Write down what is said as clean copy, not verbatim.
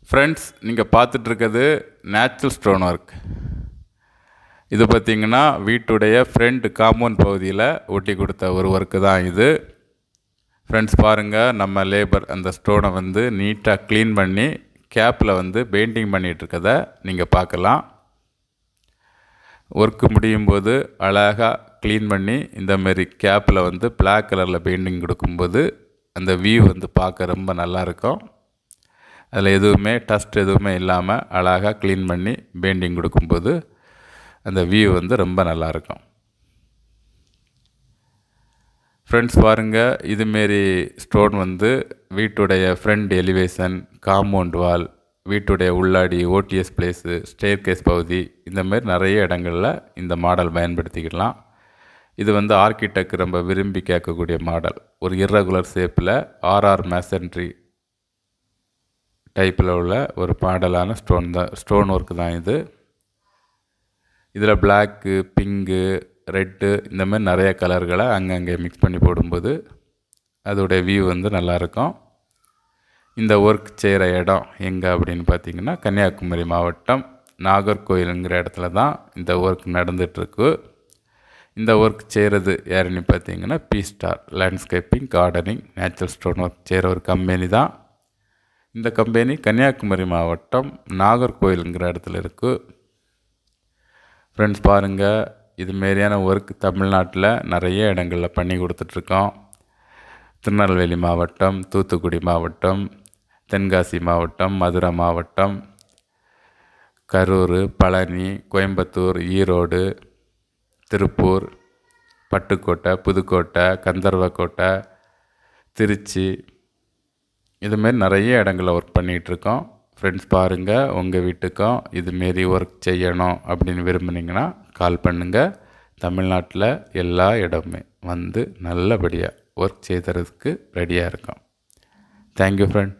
Friends, நீங்கள் பார்த்துட்ருக்கிறது natural stone work. இது பார்த்திங்கன்னா வீட்டுடைய ஃப்ரண்ட் காம்பவுண்ட் பகுதியில் ஒட்டி கொடுத்த ஒரு ஒர்க்கு தான் இது. ஃப்ரெண்ட்ஸ் பாருங்கள், நம்ம லேபர் அந்த ஸ்டோனை வந்து நீட்டாக க்ளீன் பண்ணி கேப்பில் வந்து பெயிண்டிங் பண்ணிகிட்ருக்கத நீங்கள் பார்க்கலாம். ஒர்க்கு முடியும் போது அழகாக க்ளீன் பண்ணி இந்தமாரி கேப்பில் வந்து பிளாக் கலரில் பெயிண்டிங் கொடுக்கும்போது அந்த வியூ வந்து பார்க்க ரொம்ப நல்லாயிருக்கும். அதில் எதுவுமே டஸ்ட் எதுவுமே இல்லாமல் அழகாக க்ளீன் பண்ணி பெயிண்டிங் கொடுக்கும்போது அந்த வியூ வந்து ரொம்ப நல்லாயிருக்கும். ஃப்ரெண்ட்ஸ் பாருங்கள், இதுமாரி ஸ்டோன் வந்து வீட்டுடைய ஃப்ரண்ட் எலிவேஷன், காம்பவுண்ட் வால், வீட்டுடைய உள்ளாடி ஓடிஎஸ் பிளேஸு, ஸ்டேர் கேஸ் பகுதி, இந்தமாரி நிறைய இடங்களில் இந்த மாடல் பயன்படுத்திக்கலாம். இது வந்து ஆர்கிடெக்ட் ரொம்ப விரும்பி கேட்கக்கூடிய மாடல். ஒரு இர்ரெகுலர் ஷேப்பில் ஆர்ஆர் மேசன்ட்ரி டைப்பில் உள்ள ஒரு மாடலான ஸ்டோன் ஒர்க்கு தான் இது. இதில் பிளாக்கு, பிங்கு, ரெட்டு இந்தமாதிரி நிறைய கலர்களை அங்கங்கே மிக்ஸ் பண்ணி போடும்போது அதோடைய வியூ வந்து நல்லாயிருக்கும். இந்த ஒர்க் செய்கிற இடம் எங்கே அப்படின்னு பார்த்திங்கன்னா, கன்னியாகுமரி மாவட்டம் நாகர்கோயிலுங்கிற இடத்துல தான் இந்த ஒர்க் நடந்துகிட்ருக்கு. இந்த ஒர்க் செய்கிறது யாருன்னு பார்த்திங்கன்னா, B star landscaping, gardening, natural stone work செய்கிற ஒரு கம்பெனி தான். இந்த கம்பெனி கன்னியாகுமரி மாவட்டம் நாகர்கோயிலுங்கிற இடத்துல இருக்குது. ஃப்ரெண்ட்ஸ் பாருங்கள், இதுமாரியான ஒர்க் தமிழ்நாட்டில் நிறைய இடங்களில் பண்ணி கொடுத்துட்ருக்கோம். திருநெல்வேலி மாவட்டம், தூத்துக்குடி மாவட்டம், தென்காசி மாவட்டம், மதுரை மாவட்டம், கரூர், பழனி, கோயம்புத்தூர், ஈரோடு, திருப்பூர், பட்டுக்கோட்டை, புதுக்கோட்டை, கந்தர்வக்கோட்டை, திருச்சி, இதுமாரி நிறைய இடங்களில் ஒர்க் பண்ணிகிட்ருக்கோம். ஃப்ரெண்ட்ஸ் பாருங்கள், உங்கள் வீட்டுக்கும் இதுமாரி ஒர்க் செய்யணும் அப்படின்னு விரும்புனீங்கன்னா கால் பண்ணுங்கள். தமிழ்நாட்டில் எல்லா இடமுமே வந்து நல்லபடியாக ஒர்க் செய்கிறதுக்கு ரெடியாக இருக்கோம். Thank you friend.